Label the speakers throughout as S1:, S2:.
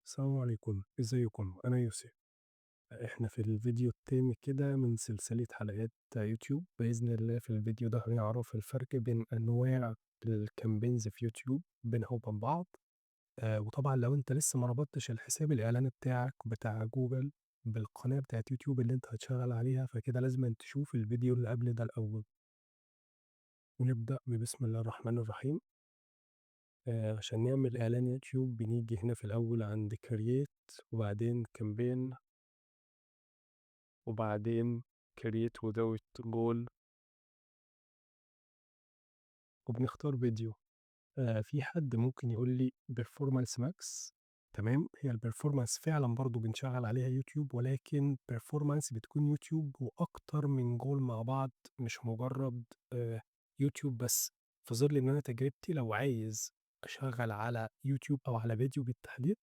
S1: السلام عليكم، إزيكم؟ أنا يوسف. إحنا في الفيديو التاني كده من سلسلة حلقات يوتيوب. بإذن الله في الفيديو ده هنعرف الفرق بين أنواع الكامبينز في يوتيوب بينها وبين بعض. وطبعا لو أنت لسه ما ربطتش الحساب الإعلاني بتاعك بتاع جوجل بالقناة بتاعت يوتيوب اللي أنت هتشغل عليها، فكده لازم تشوف الفيديو اللي قبل ده الأول. ونبدأ ببسم الله الرحمن الرحيم. عشان نعمل إعلان يوتيوب بنيجي هنا في الأول عند كرييت، وبعدين كامبين، وبعدين create without goal، وبنختار فيديو. في حد ممكن يقول لي performance max. تمام، هي الperformance فعلا برضو بنشغل عليها يوتيوب، ولكن performance بتكون يوتيوب وأكتر من جول مع بعض، مش مجرد يوتيوب بس. في ظل إن أنا تجربتي لو عايز أشغل على يوتيوب أو على فيديو بالتحديد،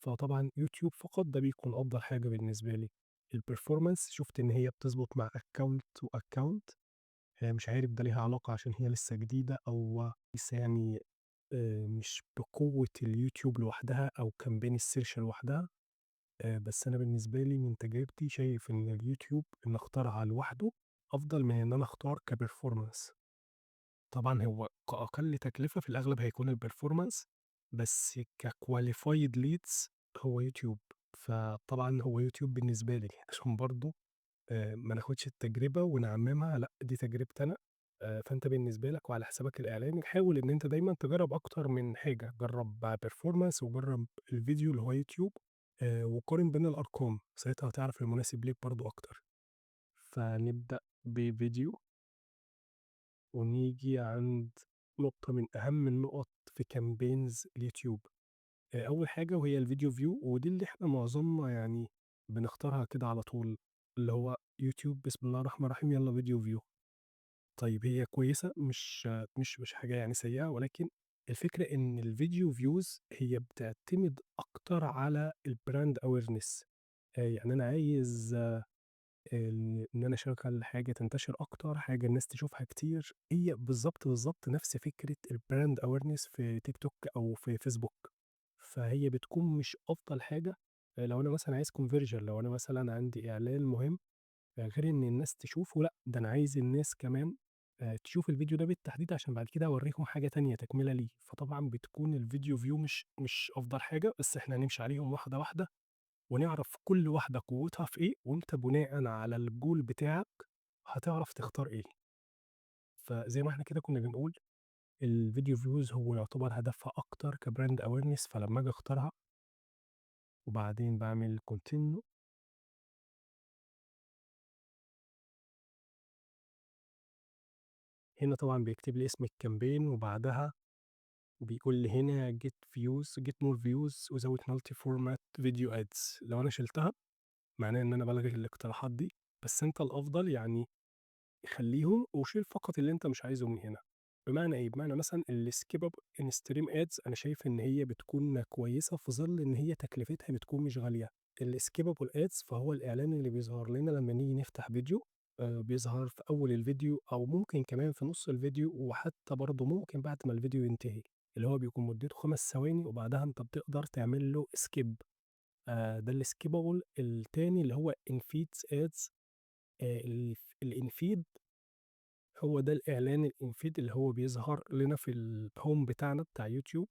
S1: فطبعا يوتيوب فقط ده بيكون أفضل حاجة بالنسبة لي. البرفورمانس شفت إن هي بتظبط مع أكونت وأكونت. مش عارف ده ليها علاقة عشان هي لسه جديدة، أو لسه يعني مش بقوة اليوتيوب لوحدها أو كامبين السيرش لوحدها. بس أنا بالنسبة لي من تجربتي شايف إن اليوتيوب إن أختارها لوحده أفضل من إن أنا أختار كبرفورمانس. طبعا هو كأقل تكلفة في الأغلب هيكون البرفورمانس، بس ككواليفايد ليدز هو يوتيوب. فطبعا هو يوتيوب بالنسبة لي عشان برضه ما ناخدش التجربة ونعممها، لأ دي تجربتي أنا. فأنت بالنسبة لك وعلى حسابك الإعلاني حاول إن أنت دايمًا تجرّب أكتر من حاجة، جرّب performance وجرّب الفيديو اللي هو يوتيوب، وقارن بين الأرقام، ساعتها هتعرف المناسب ليك برضه أكتر. فنبدأ بفيديو، ونيجي عند نقطة من أهم النقط في campaigns اليوتيوب. أول حاجة وهي الفيديو view، ودي اللي إحنا معظمنا يعني بنختارها كده على طول، اللي هو يوتيوب بسم الله الرحمن الرحيم يالّا فيديو view. طيب هي كويسة، مش حاجة يعني سيئة، ولكن الفكرة إن الفيديو views هي بتعتمد أكتر على الbrand awareness. يعني أنا عايز إن أنا أشغّل حاجة تنتشر أكتر، حاجة الناس تشوفها كتير، هي بالضبط نفس فكرة الbrand awareness في تيك توك أو في فيسبوك. فهي بتكون مش أفضل حاجة لو أنا مثلًا عايز conversion، لو أنا مثلًا عندي إعلان مهم، غير إن الناس تشوفه، لأ ده أنا عايز الناس كمان تشوف الفيديو ده بالتحديد عشان بعد كده أورّيهم حاجة تانية تكملة ليه. فطبعًا بتكون الفيديو view مش أفضل حاجة، بس إحنا هنمشي عليهم واحدة، واحدة، ونعرف كل واحدة قوتها في إيه، وأنت بناءً على الgoal بتاعك هتعرف تختار إيه. فزي ما إحنا كده كنا بنقول الفيديو views هو يعتبر هدفها أكتر كbrand awareness، فلمّا آجي أختارها وبعدين باعمل continue، هنا طبعًا بيكتب لي اسم الكامبين، وبعدها بيقول لي هنا get more views without multi format video ads. لو أنا شِلتها معناه إن أنا بالغي الاقتراحات دي، بس أنت الأفضل يعني خلّيهم وشيل فقط اللي أنت مش عايزه من هنا. بمعنى إيه؟ بمعنى مثلًا الskippable in stream ads أنا شايف إن هي بتكون كويسة في ظِل إن هي تكلفتها بتكون مش غالية. الskippable ads فهو الإعلان اللي بيظهر لنا لمّا نيجي نفتح فيديو، بيظهر في أول الفيديو أو ممكن كمان في نُص الفيديو، وحتى برضه ممكن بعد ما الفيديو ينتهي، اللي هو بيكون مدته 5 ثواني وبعدها أنت بتقدر تعمل له skip. ده الskippable. التاني اللي هو infeeds ads. الinfeed هو ده الإعلان الinfeed اللي هو بيظهر لنا في الhome بتاعنا بتاع يوتيوب.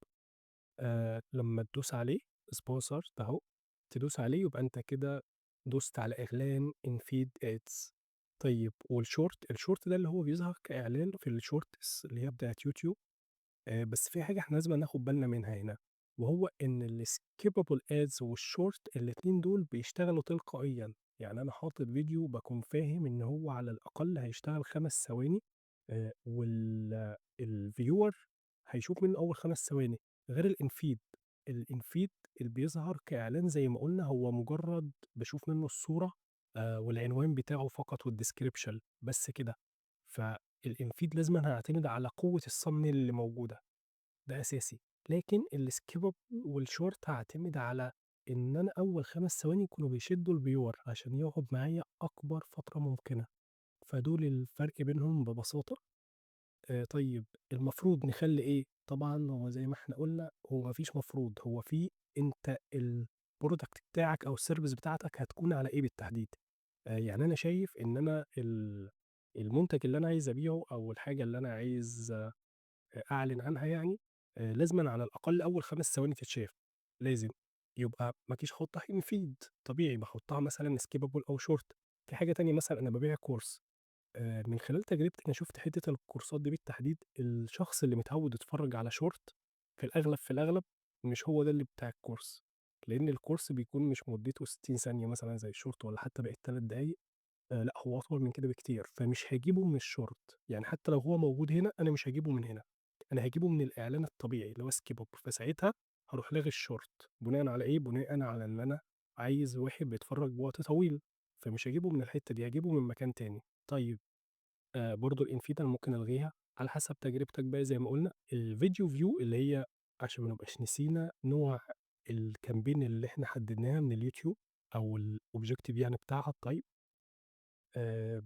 S1: لمّا تدوس عليه sponsor أهو، تدوس عليه يبقى أنت كده دوست على إعلان infeed ads. طيب الshort ده اللي هو بيظهر كإعلان في الshorts اللي هي بتاعة يوتيوب. بس في حاجة إحنا لازمًا ناخد بالنا منها هنا، وهو إن الskippable ads والshort الاتنين دول بيشتغلوا تلقائيًا. يعني أنا حاطط فيديو باكون فاهم إن هو على الأقل هيشتغل 5 ثواني، الviewer هيشوف منه أول 5 ثواني، غير الinfeed. الinfeed اللي بيظهر كإعلان زي ما قُلنا هو مجرد باشوف منه الصورة والعنوان بتاعه فقط والdescription بس كده. فالinfeed لازمًا هاعتمد على قوة الthumbnail اللي موجودة، ده أساسي. لكن الskip والshort هاعتمد على إن أنا أول 5 ثواني يكونوا بيشدّوا الviewer عشان يقعد معايا أكبر فترة ممكنة. فدول الفرق بينهم ببساطة. طيب المفروض نخلّي إيه؟ طبعًا هو زي ما إحنا قُلنا هو ما فيش مفروض، هو في أنت الproduct بتاعك أو الservice بتاعتك هتكون على إيه بالتحديد. يعني أنا شايف إن أنا المنتج اللي أنا عايز أبيعه أو الحاجة اللي أنا عايز أعلن عنها يعني، لازمًا على الأقل أول 5 ثواني تتشاف، لازم. يبقى ما فيش أحط حاجة مفيد، طبيعي باحطها مثلًا skippable أو short. في حاجة تانية مثلًا أنا بابيع كورس، من خلال تجربتي أنا شُفت حتّة الكورسات دي بالتحديد، الشخص اللي متعوّد يتفرّج على short في الأغلب مش هو ده اللي بتاع الكورس، لإن الكورس بيكون مش مدته 60 ثانية مثلًا زي الshort والّا حتى بقت 3 دقايق. لأ، هو أطول من كده بكتير، فمش هاجيبه من الshort، يعني حتى لو هو موجود هنا أنا مش هاجيبه من هنا، أنا هاجيبه من الإعلان الطبيعي اللي هو skippable، فساعتها هاروح لاغي الshort بناءً على إيه، بناءً على إن أنا عايز واحد بيتفرّج بوقت طويل، فمش هاجيبه من الحتّة دي، هاجيبه من مكان تاني. طيب، برضه الinfeed أنا ممكن ألغيها على حسب تجربتك بقى زي ما قُلنا. الvideo view اللي هي عشان ما نبقاش نسينا نوع الcampaign اللي إحنا حددناها من اليوتيوب أو الobjective يعني بتاعها الtype،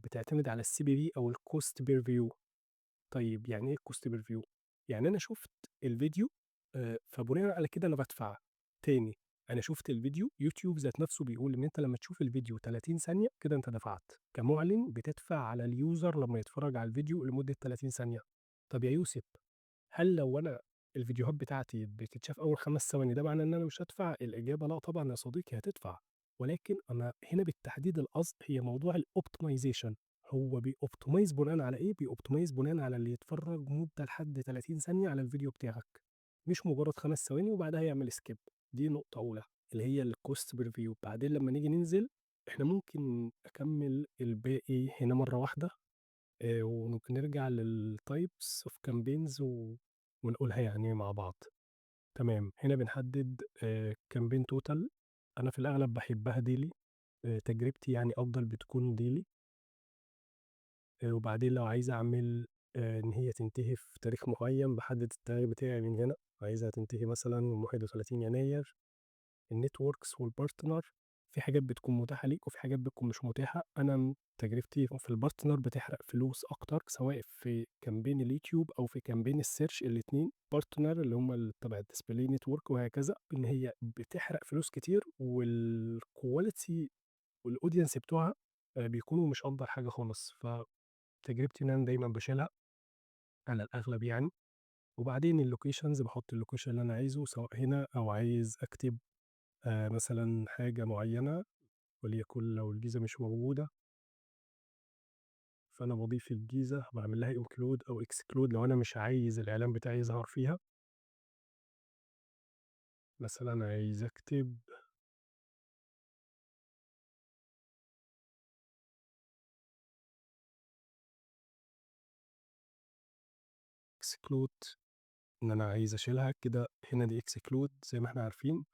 S1: بتعتمد على الCPV أو الcost per view. طيب يعني إيه الcost per view؟ يعني أنا شُفت الفيديو، فبناءً على كده أنا بادفع. تاني، أنا شُفت الفيديو، يوتيوب ذات نفسه بيقول إن أنت لمّا تشوف الفيديو 30 ثانية كده أنت دفعت، كمُعلن بتدفع على الuser لمّا يتفرّج على الفيديو لمدة 30 ثانية. طب يا يوسف، هل لو أنا الفيديوهات بتاعتي بتتشاف أول 5 ثواني ده معناه إن أنا مش هادفع؟ الإجابة لأ طبعًا يا صديقي هتدفع، ولكن أنا هنا بالتحديد القصد هي موضوع الoptimization. هو بيoptimize بناءً على إيه؟ بيoptimize بناءً على اللي يتفرّج مدة لحد 30 ثانية على الفيديو بتاعك، مش مجرد 5 ثواني وبعدها يعمل skip. دي نقطة أولى اللي هي الcost per view. بعدين لمّا نيجي ننزل إحنا ممكن أكمّل الباقي هنا مرّة واحدة، ونرجع للtypes of campaigns ونقولها يعني مع بعض. تمام، هنا بنحدد campaign total. أنا في الأغلب باحبها daily، تجربتي يعني أفضل بتكون daily. وبعدين لو عايز أعمل إن هي تنتهي في تاريخ معيّن، باحدد التاريخ بتاعي من هنا، عايزها تنتهي مثلًا يوم 31 يناير. الnetworks والpartner، في حاجات بتكون متاحة ليك وفي حاجات بتكون مش متاحة. أنا تجربتي في الpartner بتحرق فلوس أكتر سواء في campaign اليوتيوب أو في campaign الsearch الاتنين. partner اللي هم تبع الdisplay network وهكذا، إن هي بتحرق فلوس كتير والquality والaudience بتوعها بيكونوا مش أفضل حاجة خالص. فتجربتي إن أنا دايمًا باشيلها على الأغلب يعني. وبعدين الlocations باحط الlocation اللي أنا عايزه سواء هنا أو عايز أكتب مثلًا حاجة معيّنة، وليكن لو الجيزة مش موجودة، فأنا باضيف الجيزة، باعمل لها include أو exclude لو أنا مش عايز الإعلان بتاعي يظهر فيها. مثلًا عايز أكتب exclude، إن أنا عايز أشيلها كده. هنا دي exclude زي ما إحنا عارفين،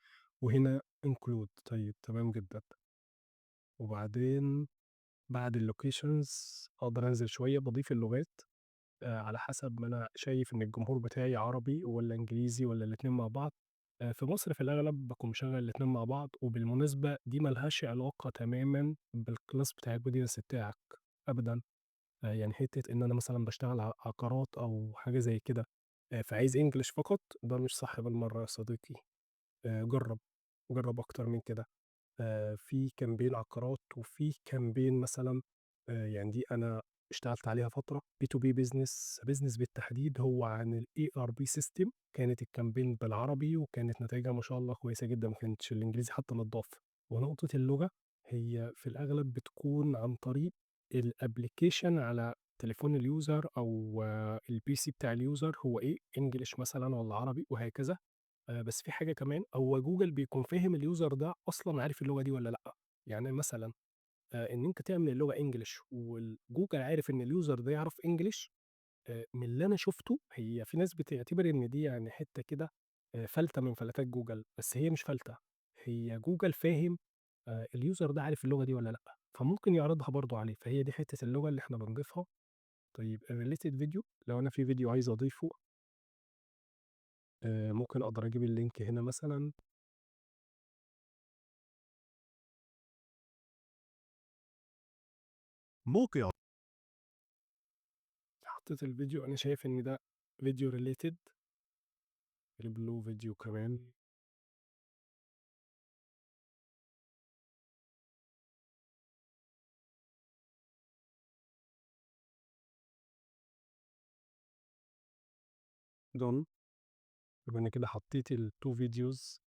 S1: وهنا include. طيب تمام جدًا. وبعدين بعد الlocations أقدر أنزل شوية باضيف اللغات، على حسب ما أنا شايف إن الجمهور بتاعي عربي والّا إنجليزي والّا الاتنين مع بعض. في مصر في الأغلب باكون مشغّل الاتنين مع بعض، وبالمناسبة دي ما لهاش علاقة تمامًا بالclass بتاع الaudience بتاعك أبدًا. يعني حتّة إن أنا مثلًا باشتغل عقارات أو حاجة زي كده، فعايز English فقط، ده مش صح بالمرّة يا صديقي. جرّب، جرّب أكتر من كده. في campaign عقارات وفي campaign مثلًا، يعني دي أنا اشتغلت عليها فترة B2B business بالتحديد، هو عن الERP system. كانت الcampaign بالعربي وكانت نتايجها ما شاء الله كويسة جدًا، ما كانتش الإنجليزي حتى اللي اتضاف. ونقطة اللغة هي في الأغلب بتكون عن طريق الapplication على تليفون الuser أو الPC بتاع الuser هو إيه، English مثلًا والّا عربي وهكذا. بس في حاجة كمان، هو جوجل بيكون فاهم الuser ده أصلًا عارف اللغة دي والّا لأ. يعني مثلًا إن أنت تعمل اللغة English جوجل عارف إن الuser ده يعرف English. من اللي أنا شُفته هي في ناس بتعتبر إن دي يعني حتّة كده فلتة من فلتات جوجل، بس هي مش فلتة، هي جوجل فاهم الuser ده عارف اللغة دي والّا لأ، فممكن يعرضها برضه عليه. فهي دي حتّة اللغة اللي إحنا بنضيفها. طيب الrelated video، لو أنا في فيديو عايز أضيفه، ممكن أقدر أجيب الlink هنا مثلًا. موقع حطيت الفيديو، أنا شايف إن ده فيديو related. أجيب له فيديو كمان. done. يبقى أنا كده حطيت ال2 videos.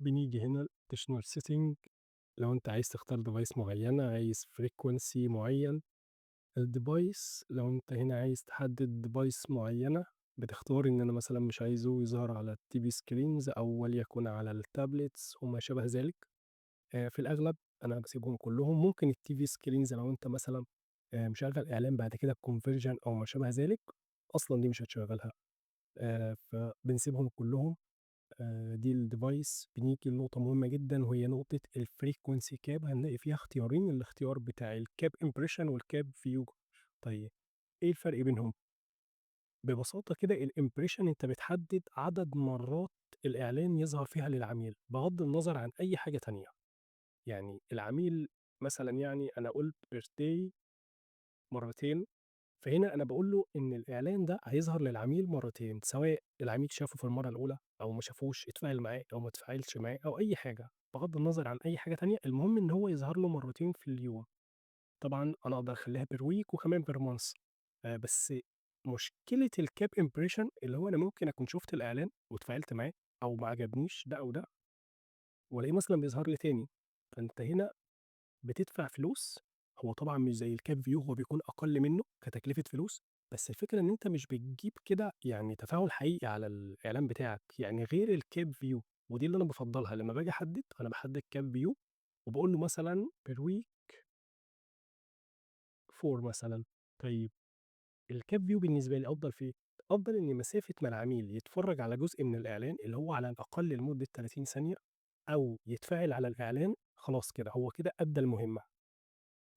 S1: بنيجي هنا additional setting. لو أنت عايز تختار device معينة، عايز frequency معين. الdevice لو أنت هنا عايز تحدد device معينة، بتختار إن أنا مثلًا مش عايزه يظهر على الTV screens أو وليكن على الtablets وما شابه ذلك. في الأغلب أنا باسيبهم كلّهم. ممكن الTV screens لو أنت مثلًا مشغّل إعلان بعد كده بconversion أو ما شابه ذلك، أصلًا دي مش هتشغّلها. فبنسيبهم كلّهم. دي الdevice. بنيجي لنقطة مهمة جدًا وهي نقطة الfrequency cap. هنلاقي فيها اختيارين، الاختيار بتاع الcap impression والcap view. طيب إيه الفرق بينهم؟ ببساطة كده الimpression أنت بتحدد عدد مرات الإعلان يظهر فيها للعميل، بغض النظر عن أي حاجة تانية. يعني العميل مثلًا يعني أنا قُلت birthday مرتين، فهنا أنا باقول له إن الإعلان ده هيظهر للعميل مرتين، سواء العميل شافه في المرّة الأولى أو ما شافوش، اتفاعل معاه أو ما اتفاعلش معاه أو أي حاجة، بغض النظر عن أي حاجة تانية، المهم إن هو يظهر له مرتين في اليوم. طبعًا أنا أقدر أخلّيها per week وكمان per month. بس مشكلة الcap impression اللي هو أنا ممكن أكون شُفت الإعلان واتفاعلت معاه أو ما عجبنيش ده أو ده، والاقيه مثلًا بيظهر لي تاني. فأنت هنا بتدفع فلوس. هو طبعًا مش زي الcap view، هو بيكون أقل منه كتكلفة فلوس، بس الفكرة إن أنت مش بتجيب كده يعني تفاعل حقيقي على الإعلان بتاعك، يعني غير الcap view. ودي اللي أنا بافضّلها لمّا باجي أحدد، أنا باحدد cap view وباقول له مثلًا per week 4 مثلًا. طيب الcap view بالنسبة لي أفضل في إيه؟ أفضل إن مسافة ما العميل يتفرّج على جزء من الإعلان اللي هو على الأقل لمدة 30 ثانية، أو يتفاعل على الإعلان، خلاص كده هو كده أدّى المهمة.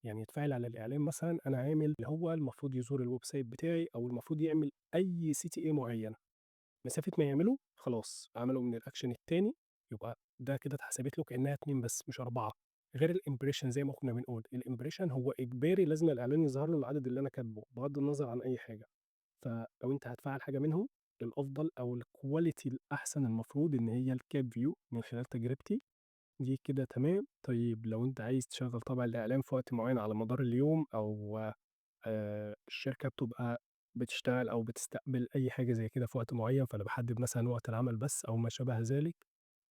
S1: يعني يتفاعل على الإعلان مثلًا أنا عامل اللي هو المفروض يزور الwebsite بتاعي أو المفروض يعمل أي CTA معيّنة، مسافة ما يعمله خلاص عمله من الaction التاني، يبقى ده كده اتحسبت له كإنها 2 بس مش 4. غير الimpression زي ما كنا بنقول، الimpression هو إجباري لازم الإعلان يظهر له العدد اللي أنا كاتبه، بغض النظر عن أي حاجة. فلو أنت هتفعّل حاجة منهم، الأفضل أو الquality الأحسن المفروض إن هي الcap view من خلال تجربتي. دي كده تمام. طيب لو أنت عايز تشغّل طبعًا الإعلان في وقت معيّن على مدار اليوم، أو الشركة بتبقى بتشتغل أو بتستقبل أي حاجة زي كده في وقت معيّن، فأنا باحدد مثلًا وقت العمل بس أو ما شابه ذلك.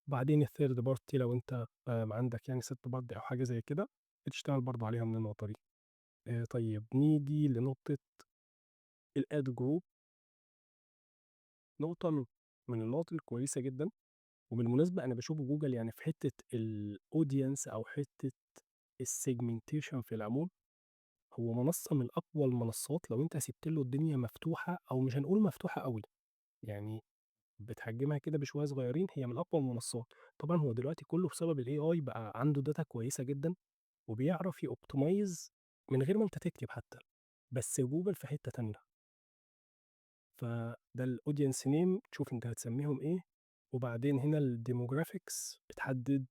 S1: وبعدين الthird party لو أنت عندك يعني third party أو حاجة زي كده، بتشتغل برضه عليها من النقطة دي. طيب نيجي لنقطة الad group. نقطة من النقط الكويسة جدًا. وبالمناسبة أنا باشوف جوجل يعني في حتّة الaudience أو حتّة الsegmentation في العموم، هو منصة من أقوى المنصات لو أنت سِبت له الدنيا مفتوحة، أو مش هنقول مفتوحة أوي، يعني بتحجّمها كده بشوية صغيّرين، هي من أقوى المنصات. طبعًا هو دلوقتي كُلّه بسبب الAI بقى عنده data كويسة جدًا، وبيعرف يoptimize من غير ما أنت تكتب حتّى. بس جوجل في حتّة تانية. فده الaudience name، تشوف أنت هتسميهم إيه. وبعدين هنا الdemographics بتحدد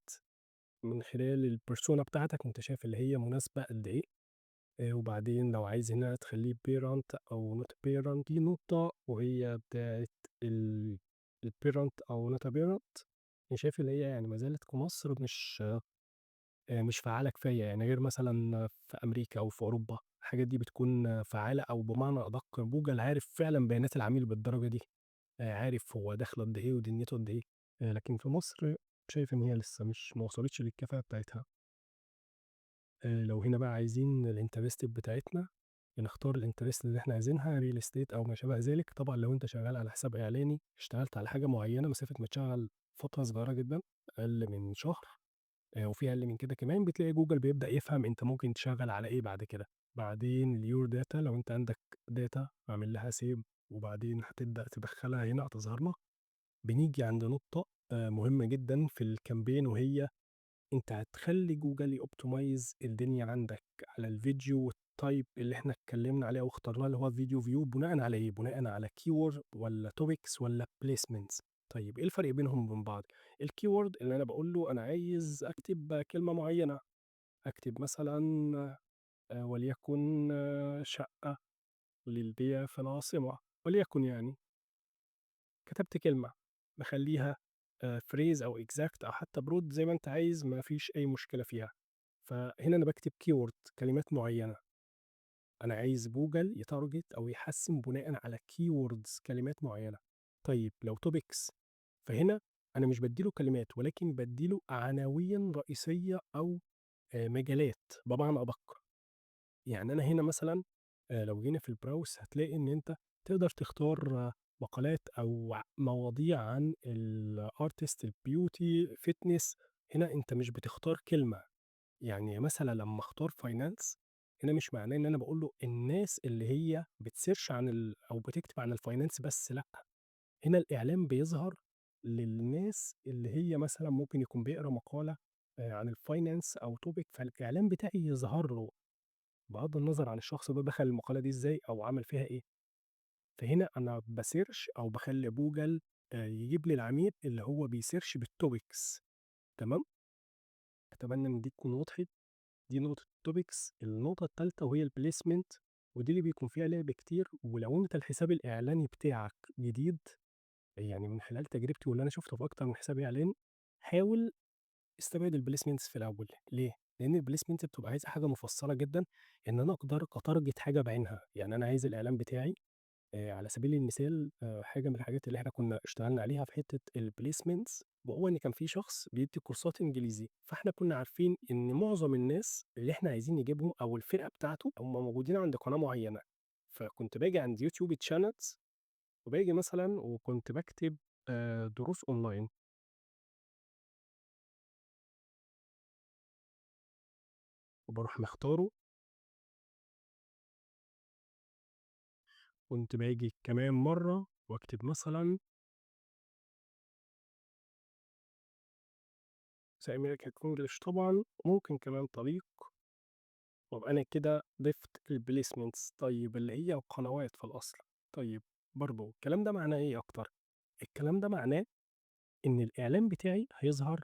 S1: من خلال الpersona بتاعتك أنت شايف اللي هي مناسبة قد إيه. وبعدين لو عايز هنا تخلّيه parent أو not parent، دي نقطة وهي بتاعة ال الparent أو not a parent. أنا شايف اللي هي يعني ما زالت كمصر مش فعّالة كفاية، يعني غير مثلًا في أمريكا أو في أوروبا، الحاجات دي بتكون فعّالة، أو بمعنى أدق جوجل عارف فعلًا بيانات العميل بالدرجة دي. عارف هو دخله قد إيه ودنيته قد إيه. لكن في مصر شايف إن هي لسه مش ما وصلتش للكفاءة بتاعتها. لو هنا بقى عايزين الinterested بتاعتنا، بنختار الinterest اللي إحنا عايزينها real estate أو ما شابه ذلك. طبعًا لو أنت شغال على حساب إعلاني، اشتغلت على حاجة معيّنة مسافة ما تشتغل فترة صغيرة جدًا، أقل من شهر، وفي أقل من كده كمان، بتلاقي جوجل بيبدأ يفهم أنت ممكن تشتغل على إيه بعد كده. بعدين your data لو أنت عندك data اعمل لها save، وبعدين هتبدأ تدخّلها هنا هتظهر لك. بنيجي عند نقطة مهمة جدًا في الcampaign، وهي أنت هتخلّي جوجل يoptimize الدنيا عندك على الفيديو والtype اللي إحنا اتكلّمنا عليه أو اخترناه اللي هو الفيديو view، بناءً على إيه؟ بناءً على keyword والّا topics والّا placements؟ طيب إيه الفرق بينهم وبين بعض؟ الkeyword اللي أنا باقول له أنا عايز أكتب كلمة معيّنة، أكتب مثلًا وليكن شقة للبيع في العاصمة، وليكن يعني. كتبت كلمة، باخلّيها phrase أو exact أو حتى broad زي ما أنت عايز، ما فيش أي مشكلة فيها. فهنا أنا باكتب keyword كلمات معيّنة. أنا عايز جوجل يتارجت أو يحسّن بناءً على keywords كلمات معيّنة. طيب لو topics، فهنا أنا مش بادّي له كلمات، ولكن بادّي له عناوين رئيسية أو مجالات بمعنى أدق. يعني أنا هنا مثلًا لو جينا في الbrowse هتلاقي إن أنت تقدر تختار مقالات أو مواضيع عن الartist، الbeauty، fitness. هنا أنت مش بتختار كلمة. يعني مثلًا لمّا أختار finance، هنا مش معناه إن أنا باقول له الناس اللي هي بتsearch عن أو بتكتب عن الfinance بس، لأ. هنا الإعلان بيظهر للناس اللي هي مثلًا ممكن يكون بيقرا مقالة عن الfinance أو topic، فالإعلان بتاعي يظهر له، بغض النظر عن الشخص ده دخل المقالة دي إزاي أو عمل فيها إيه. فهنا أنا بsearch أو باخلّي جوجل يجيب لي العميل اللي هو بيsearch بالtopics. تمام؟ أتمنى إن دي تكون وضحت. دي نقطة الtopics. النقطة التالتة وهي الplacement، ودي اللي بيكون فيها لعب كتير. ولو أنت الحساب الإعلاني بتاعك جديد، يعني من خلال تجربتي واللي أنا شُفته في أكتر من حساب إعلاني، حاول استبعد الplacements في الأول. ليه؟ لإن الplacement بتبقى عايزة حاجة مفصلة جدًا، إن أنا أقدر أتارجت حاجة بعينها. يعني أنا عايز الإعلان بتاعي على سبيل المثال حاجة من الحاجات اللي إحنا كنا اشتغلنا عليها في حتّة الplacements، وهو إن كان في شخص بيدّي كورسات إنجليزي. فإحنا كنا عارفين إن معظم الناس اللي إحنا عايزين نجيبهم أو الفئة بتاعته هم موجودين عند قناة معيّنة. فكنت باجي عند YouTube channels، وباجي مثلًا وكنت باكتب دروس أونلاين، وباروح مختاره. كنت باجي كمان مرّة واكتب مثلًا زي American English طبعًا، وممكن كمان طريق، وأبقى أنا كده ضِفت الplacements. طيب اللي هي القنوات في الأصل. طيب برضه الكلام ده معناه إيه أكتر؟ الكلام ده معناه إن الإعلان بتاعي هيظهر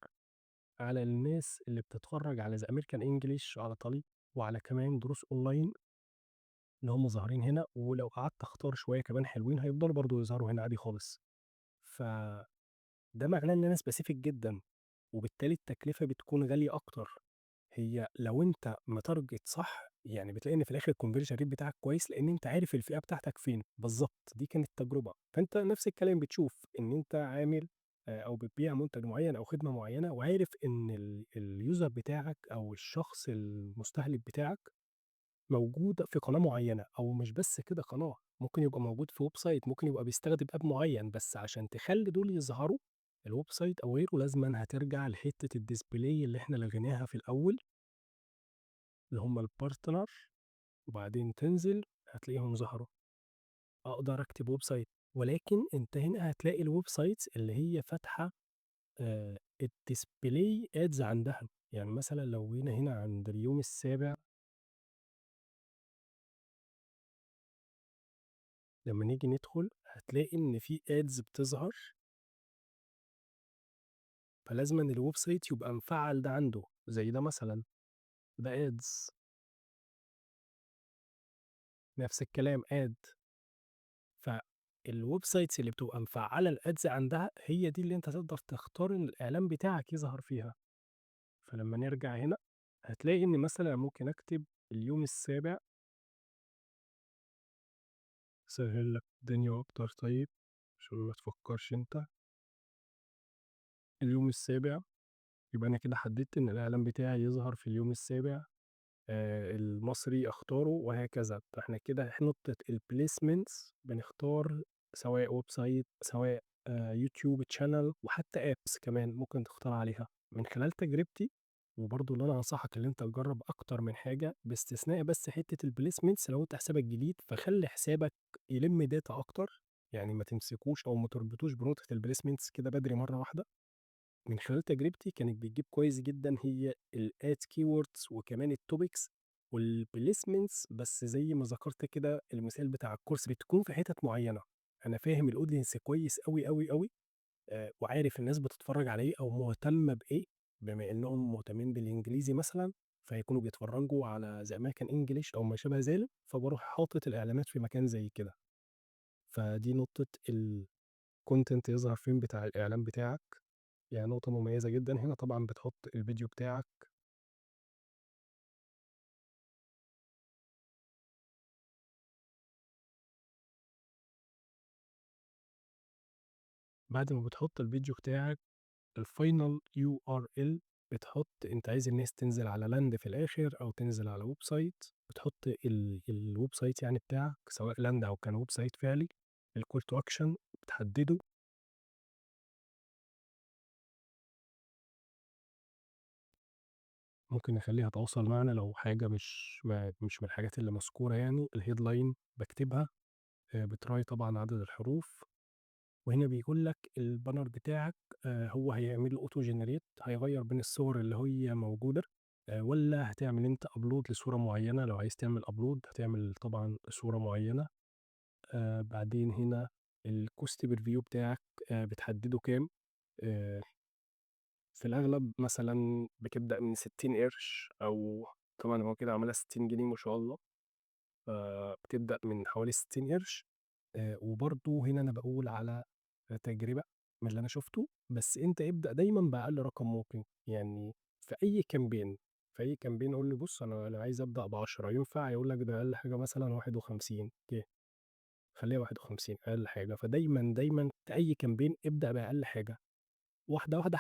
S1: على الناس اللي بتتفرّج على The American English على طريق، وعلى كمان دروس أونلاين اللي هم ظاهرين هنا. ولو قعدت أختار شوية كمان حلوين هيفضلوا برضه يظهروا هنا عادي خالص. فده معناه إن أنا specific جدًا، وبالتالي التكلفة بتكون غالية أكتر. هي لو أنت متارجت صح، يعني بتلاقي إن في الآخر الconversion rate بتاعك كويس، لإن أنت عارف الفئة بتاعتك فين بالضبط. دي كانت تجربة. فأنت نفس الكلام بتشوف إن أنت عامل أو بتبيع منتج معين أو خدمة معينة، وعارف إن الuser بتاعك أو الشخص المستهلك بتاعك موجود في قناة معينة، أو مش بس كده قناة، ممكن يبقى موجود في ويب سايت، ممكن يبقى بيستخدم app معين. بس عشان تخلّي دول يظهروا الويب سايت أو غيره، لازمًا هترجع لحتة الdisplay اللي إحنا لغيناها في الأول، اللي هم الpartner، وبعدين تنزل هتلاقيهم ظهروا. أقدر أكتب ويب سايت، ولكن أنت هنا هتلاقي الويب سايتس اللي هي فاتحة الdisplay ads عندها. يعني مثلًا لو جينا هنا عند اليوم السابع، لمّا نيجي ندخل هتلاقي إن في ads بتظهر، فلازمًا الويب سايت يبقى مفعّل ده عنده. زي ده مثلًا، ده ads، نفس الكلام ad. فالويب سايتس اللي بتبقى مفعّلة الads عندها هي دي اللي أنت تقدر تختار إن الإعلان بتاعك يظهر فيها. فلمّا نرجع هنا هتلاقي إن مثلًا ممكن أكتب اليوم السابع، أسهّل لك الدنيا أكتر طيب عشان ما تفكّرش أنت. اليوم السابع، يبقى أنا كده حددت إن الإعلان بتاعي يظهر في اليوم السابع. المصري أختاره وهكذا. فإحنا كده نقطة الplacements بنختار سواء ويب سايت، سواء يوتيوب channel، وحتى apps كمان ممكن تختار عليها. من خلال تجربتي، وبرضه اللي أنا أنصحك اللي أنت تجرّب أكتر من حاجة، باستثناء بس حتة الplacements. لو أنت حسابك جديد فخلّي حسابك يلِم data أكتر، يعني ما تمسكوش أو ما تربطوش بنقطة الplacements كده بدري مرّة واحدة. من خلال تجربتي كانت بتجيب كويس جدًا هي الadd keywords وكمان الtopics والplacements. بس زي ما ذكرت كده المثال بتاع الكورس بتكون في حتت معيّنة. أنا فاهم الaudience كويس أوي، أوي، أوي، وعارف الناس بتتفرّج على إيه أو مهتمة بإيه. بما إنّهم مهتمين بالإنجليزي مثلًا، فهيكونوا بيتفرّجوا على The American English أو ما شابه ذلك، فباروح حاطط الإعلانات في مكان زي كده. فدي نقطة الcontent يظهر فين بتاع الإعلان بتاعك، يعني نقطة مميزة جدًا. هنا طبعًا بتحط الفيديو بتاعك بعد ما بتحط الفيديو بتاعك الفاينل URL بتحط أنت عايز الناس تنزل على لاند في الآخر أو تنزل على ويب سايت، بتحط الويب سايت يعني بتاعك سواء لاند أو كان ويب سايت فعلي، الcall to action بتحدده. ممكن نخلّيها تواصل معنا لو حاجة مش من الحاجات اللي مذكورة يعني، الheadline باكتبها، بتراعي طبعًا عدد الحروف، وهنا بيقول لك الbanner بتاعك هو هيعمل auto generate هيغيّر بين الصور اللي هي موجودة، والّا هتعمل أنت upload لصورة معيّنة، لو عايز تعمل upload هتعمل طبعًا صورة معيّنة، بعدين هنا الcost per view بتاعك بتحدّده كام، آآ في الأغلب مثلًا بتبدأ من 60 قرش أو طبعًا هو كده عملها 60 جنيه ما شاء الله، فبتبدأ من حوالي 60 قرش، وبرضه هنا أنا باقول على تجربة من اللي أنا شُفته، بس أنت ابدأ دايمًا بأقل رقم ممكن، يعني في أي campaign قُل له بُص أنا عايز أبدأ ب10 ينفع؟ يقول لك ده أقل حاجة مثلًا 51 خلّيها 51 أقل حاجة، فدايمًا، دايمًا في أي campaign ابدأ بأقل حاجة. واحدة، واحدة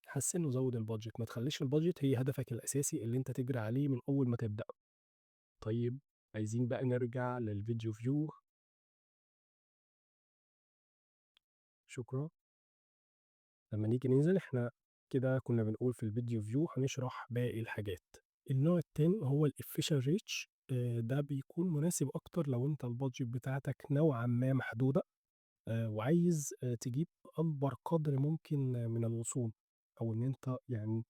S1: حسِّن وزوِّد البادجت، ما تخلّيش البادجت هي هدفك الأساسي اللي أنت تجري عليه من أول ما تبدأ. طيب عايزين بقى نرجع للفيديو view. شكرًا. لمّا نيجي ننزل إحنا كده كنا بنقول في الفيديو view هنشرح باقي الحاجات. النوع التاني هو الofficial reach، ده بيكون مناسب أكتر لو أنت البادجت بتاعتك نوعًا ما محدودة، وعايز تجيب أكبر قدر ممكن من الوصول، أو إن أنت يعني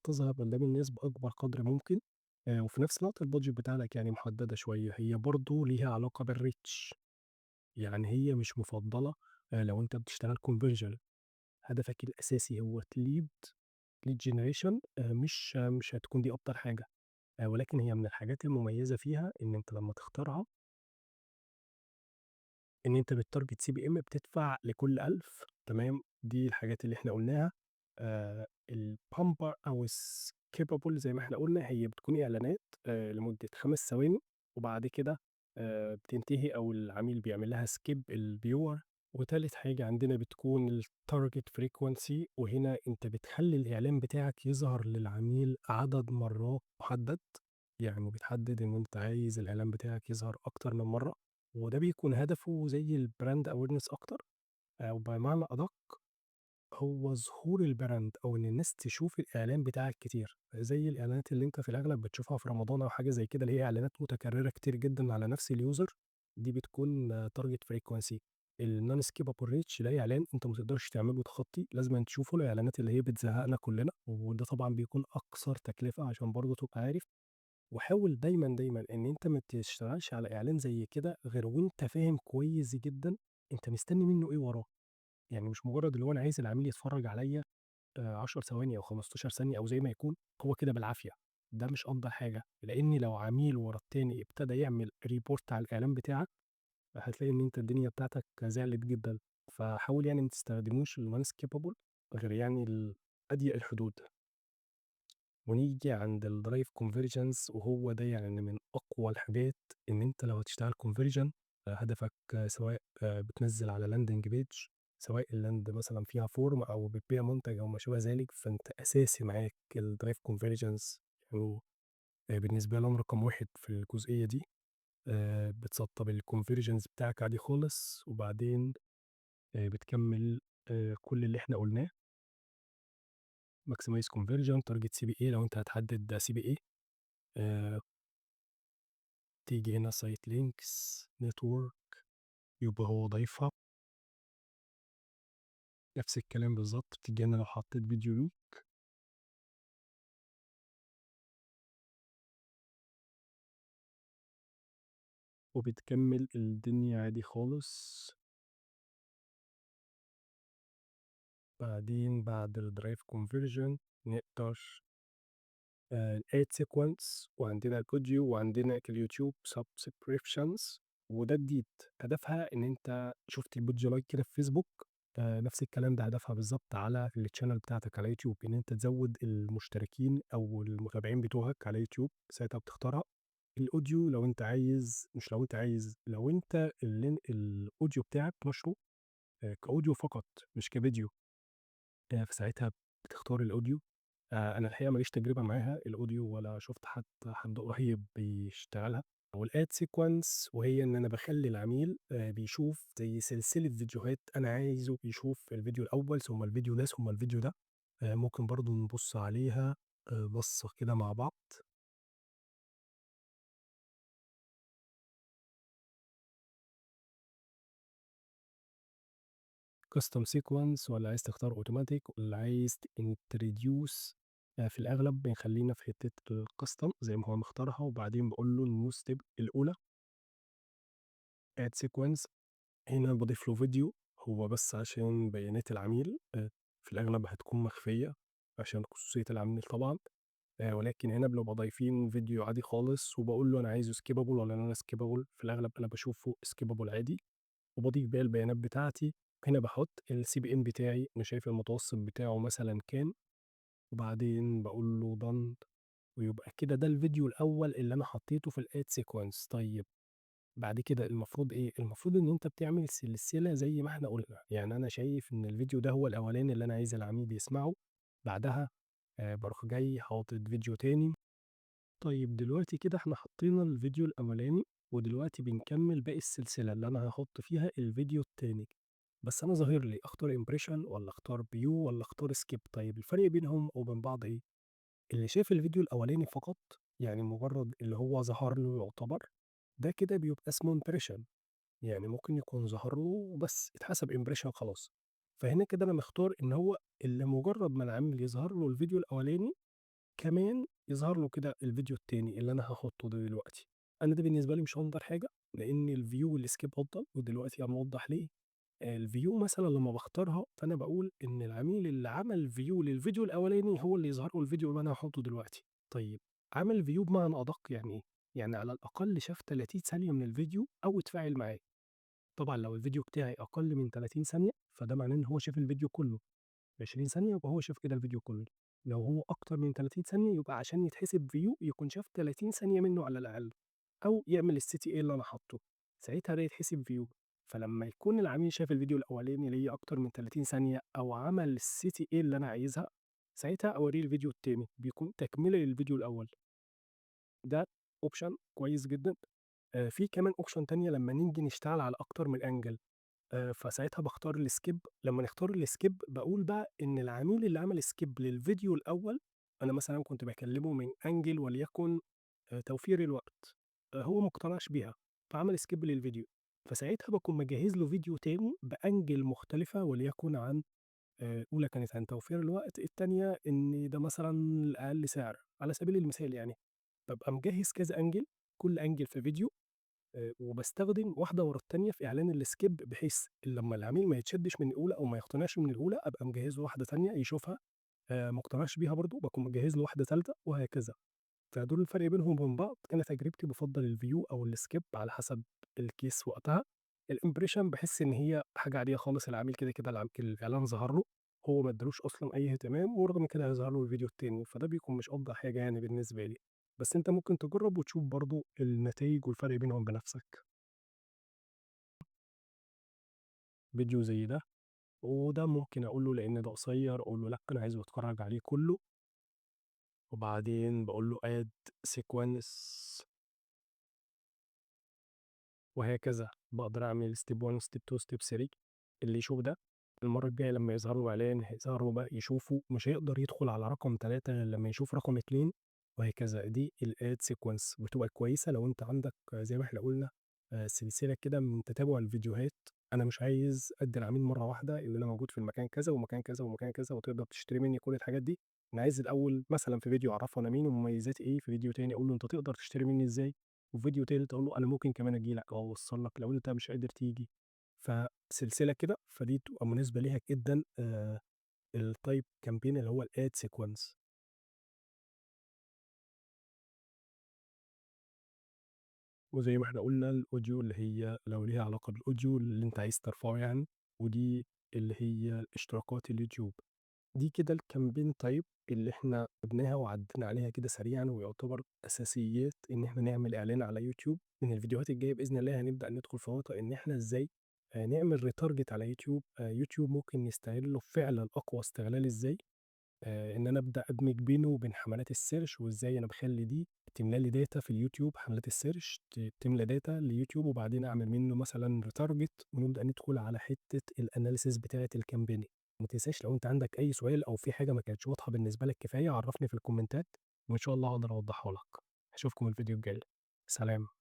S1: تظهر قدّام الناس بأكبر قدر ممكن، وفي نفس الوقت البادجت بتاعتك يعني محددة شوية، هي برضه ليها علاقة بالreach، يعني هي مش مفضلة لو أنت بتشتغل conversion هدفك الأساسي هو lead generation، مش هتكون دي أكتر حاجة، ولكن هي من الحاجات المميزة فيها إن أنت لمّا تختارها إن أنت بالtarget CPM بتدفع لكل 1000 تمام، دي الحاجات اللي إحنا قُلناها. الbumper أو الskippable زي ما إحنا قُلنا هي بتكون إعلانات لمدة 5 ثواني، وبعد كده بتنتهي أو العميل بيعمل لها skip الviewer. وتالت حاجة عندنا بتكون الtarget frequency، وهنا أنت بتخلّي الإعلان بتاعك يظهر للعميل عدد مرات محدد، يعني بتحدد إن أنت عايز الإعلان بتاعك يظهر أكتر من مرّة. وده بيكون هدفه زي الbrand awareness أكتر، أو بمعنى أدق هو ظهور الbrand أو إن الناس تشوف الإعلان بتاعك كتير، زي الإعلانات اللي أنت في الأغلب بتشوفها في رمضان أو حاجة زي كده، اللي هي إعلانات متكررة كتير جدًا على نفس الuser، دي بتكون target frequency. الnon skippable reach ده إعلان أنت ما تقدرش تعمله تخطي، لازمًا تشوفه، الإعلانات اللي هي بتزهقنا كلنا، وده طبعًا بيكون أكثر تكلفة عشان برضه تبقى عارف. وحاول دايمًا، دايمًا إن أنت ما تشتغلش على إعلان زي كده غير وأنت فاهم كويس جدًا أنت مستني منّه إيه وراه، يعني مش مجرّد اللي هو أنا عايز العميل يتفرّج عليَّ 10 ثواني أو 15 ثانية أو زي ما يكون، هو كده بالعافية، ده مش أفضل حاجة، لإن لو عميل ورا التاني ابتدى يعمل report على الإعلان بتاعك، هتلاقي إن أنت الدنيا بتاعتك زعلت جدًا، فحاول يعني ما تستخدموش الOneskippable غير يعني أضيق الحدود. ونيجي عند الDrive Conversions، وهو ده يعني من أقوى الحاجات إن أنت لو هتشتغل conversion هدفك سواء بتنزّل على landing page، سواء الland مثلًا فيها form أو بتبيع منتج أو ما شابه ذلك، فأنت أساسي معاك الDrive Conversions، يعني بالنسبة لي أنا رقم 1 في الجزئية دي. بتسطّب الconversions بتاعك عادي خالص، وبعدين بتكمّل كل اللي إحنا قُلناه. maximize conversion target CPA لو أنت هتحدد CPA، آآ تيجي هنا site links network يبقى هو ضايفها، نفس الكلام بالضبط، تيجي هنا لو حطيت فيديو link وبتكمّل الدنيا عادي خالص. بعدين بعد الdrive conversion نقدر الad sequence، وعندنا الaudio، وعندنا اليوتيوب subscriptions، وده جديد، هدفها إن أنت شُفت الpage like كده في فيسبوك، نفس الكلام ده هدفها بالضبط على الchannel بتاعتك على يوتيوب، إن أنت تزوّد المشتركين أو المتابعين بتوعك على يوتيوب، ساعتها بتختارها. الaudio لو أنت عايز، مش لو أنت عايز، لو أنت الaudio بتاعك نشره كaudio فقط مش كفيديو. فساعتها بتختار الaudio. أنا الحقيقة ما ليش تجربة معاها الaudio ولا شُفت حد قريب بيشتغلها، والad sequence وهي إن أنا باخلّي العميل بيشوف زي سلسلة فيديوهات أنا عايزه يشوف الفيديو الأول ثم الفيديو ده ثم الفيديو ده. ممكن برضه نبُص عليها بصّة كده مع بعض. custom sequence والّا عايز تختار automatic والّا عايز introduce. في الأغلب بنخلّينا في حتّة الcustom زي ما هو مختارها، وبعدين باقول له الnew step الأولى add sequence. هنا باضيف له فيديو هو بس عشان بيانات العميل في الأغلب هتكون مخفية عشان خصوصية العميل طبعًا. ولكن هنا بنبقى ضايفين فيديو عادي خالص وباقول له أنا عايزه skippable والّا non-skippable. في الأغلب أنا باشوفه skippable عادي، وباضيف باقي البيانات بتاعتي. هنا باحط الCPM بتاعي، أنا شايف المتوسط بتاعه مثلًا كام، وبعدين باقول له done. ويبقى كده ده الفيديو الأول اللي أنا حطيته في الadd sequence. طيب بعد كده المفروض إيه؟ المفروض إن أنت بتعمل سلسلة زي ما إحنا قُلنا. يعني أنا شايف إن الفيديو ده هو الأولاني اللي أنا عايز العميل يسمعه، بعدها باروح جاي حاطط فيديو تاني. طيب دلوقتي كده إحنا حطينا الفيديو الأولاني، ودلوقتي بنكمّل باقي السلسلة اللي أنا هاحط فيها الفيديو التاني. بس أنا ظاهر لي أختار impression والّا أختار view والّا أختار skip. طيب الفرق بينهم وبين بعض إيه؟ اللي شاف الفيديو الأولاني فقط، يعني مجرد اللي هو ظهر له يعتبر، ده كده بيبقى اسمه impression. يعني ممكن يكون ظهر له بس اتحسب impression خلاص. فهنا كده أنا مختار إن هو اللي مجرد ما العامل يظهر له الفيديو الأولاني، كمان يظهر له كده الفيديو التاني اللي أنا هاحطه ده دلوقتي. أنا ده بالنسبة لي مش أفضل حاجة، لإن الview والskip أفضل، ودلوقتي هنوضّح ليه. الview مثلًا لمّا باختارها، فأنا باقول إن العميل اللي عمل view للفيديو الأولاني هو اللي يظهر له الفيديو اللي أنا هاحطه دلوقتي. طيب عمل view بمعنى أدق يعني إيه؟ يعني على الأقل شاف 30 ثانية من الفيديو أو اتفاعل معاه. طبعًا لو الفيديو بتاعي أقل من 30 ثانية، فده معناه إن هو شاف الفيديو كله. 20 ثانية يبقى هو شاف كده الفيديو كله. لو هو أكتر من 30 ثانية يبقى عشان يتحسب view يكون شاف 30 ثانية منه على الأقل، أو يعمل الCTA اللي أنا حاطّه، ساعتها ده يتحسب view. فلمّا يكون العميل شاف الفيديو الأولاني اللي هي أكتر من 30 ثانية أو عمل الCTA اللي أنا عايزها، ساعتها أورّيه الفيديو التاني، بيكون تكملة للفيديو الأول. ده option كويس جدًا. في كمان option تانية لمّا نيجي نشتغل على أكتر من angle. فساعتها باختار الskip. لمّا نختار الskip باقول بقى إن العميل اللي عمل skip للفيديو الأول، أنا مثلًا كنت باكلمه من angle وليكن توفير الوقت. هو ما اقتنعش بيها، فعمل skip للفيديو. فساعتها باكون مجهّز له فيديو تاني بangle مختلفة وليكن عن الأولى كانت عن توفير الوقت، التانية إن ده مثلًا لأقل سعر، على سبيل المثال يعني. بابقى مجهّز كذا angle، كل angle في فيديو. وباستخدم واحدة ورا التانية في إعلان الskip بحيث لمّا العميل ما يتشدّش من الأولى أو ما يقتنعش من الأولى، أبقى مجهّز له واحدة تانية يشوفها. ما اقتنعش بيها برضه، باكون مجهّز له واحدة تالتة وهكذا. فدول الفرق بينهم وبين بعض. أنا تجربتي بافضّل الview أو الskip على حسب الcase وقتها. الimpression باحس إن هي حاجة عادية خالص. العميل كده، كده الإعلان ظهر له، هو ما ادّالوش أصلًا أي اهتمام، ورغم كده هيظهر له الفيديو التاني، فده بيكون مش أفضل حاجة يعني بالنسبة لي. بس أنت ممكن تجرّب وتشوف برضه النتايج والفرق بينهم بنَفْسك. فيديو زي ده، وده ممكن أقول له لإن ده قصير، أقول له لأ أنا عايزه أتفرّج عليه كُلّه. وبعدين باقول له add sequence وهكذا. باقدر أعمل step 1 step 2 step 3. اللي يشوف ده المرّة الجاية لمّا يظهر له إعلان هيظهر له بقى يشوفه، مش هيقدر يدخل على رقم 3 غير لمّا يشوف رقم 2 وهكذا. دي الadd sequence بتبقى كويسة لو أنت عندك زي ما إحنا قُلنا سلسلة كده من تتابع الفيديوهات. أنا مش عايز أدّي العميل مرّة واحدة إن أنا موجود في المكان كذا ومكان كذا ومكان كذا وتقدر تشتري منّي كل الحاجات دي. أنا عايز الأول مثلًا في فيديو أعرّفه أنا مين ومميزاتي إيه، في فيديو تاني أقول له أنت تقدر تشتري منّي إزاي، وفي فيديو تالت أقول له أنا ممكن كمان أجي لك أو أوصّل لك لو أنت مش قادر تيجي. فسلسلة كده، فدي بتبقى مناسبة ليها جدًا الtype campaign اللي هو الad sequence. وزي ما إحنا قُلنا الaudio اللي هي لو ليها علاقة بالaudio اللي أنت عايز ترفعه يعني، ودي اللي هي اشتراكات اليوتيوب. دي كده الcampaign type اللي إحنا جبناها وعدّينا عليها كده سريعًا، ويعتبر أساسيات إن إحنا نعمل إعلان على يوتيوب. من الفيديوهات الجاية بإذن الله هنبدأ ندخل في نقطة إن إحنا إزاي نعمل retarget على يوتيوب، يوتيوب ممكن يستغلّه فعلًا أقوى استغلال إزاي، إن أنا أبدأ أدمج بينه وبين حملات الsearch وإزاي أنا باخلّي دي تملى لي data في اليوتيوب، حملات الsearch تملى data ليوتيوب وبعدين أعمل منه مثلًا retarget ونبدأ ندخل على حتّة الanalysis بتاعة الcampaign. وما تنساش لو أنت عندك أي سؤال أو في حاجة ما كانتش واضحة بالنسبة لك كفاية عرّفني في الكومنتات وإن شاء الله هاقدر أوضّحها لك. أشوفكم الفيديو الجاي. سلام.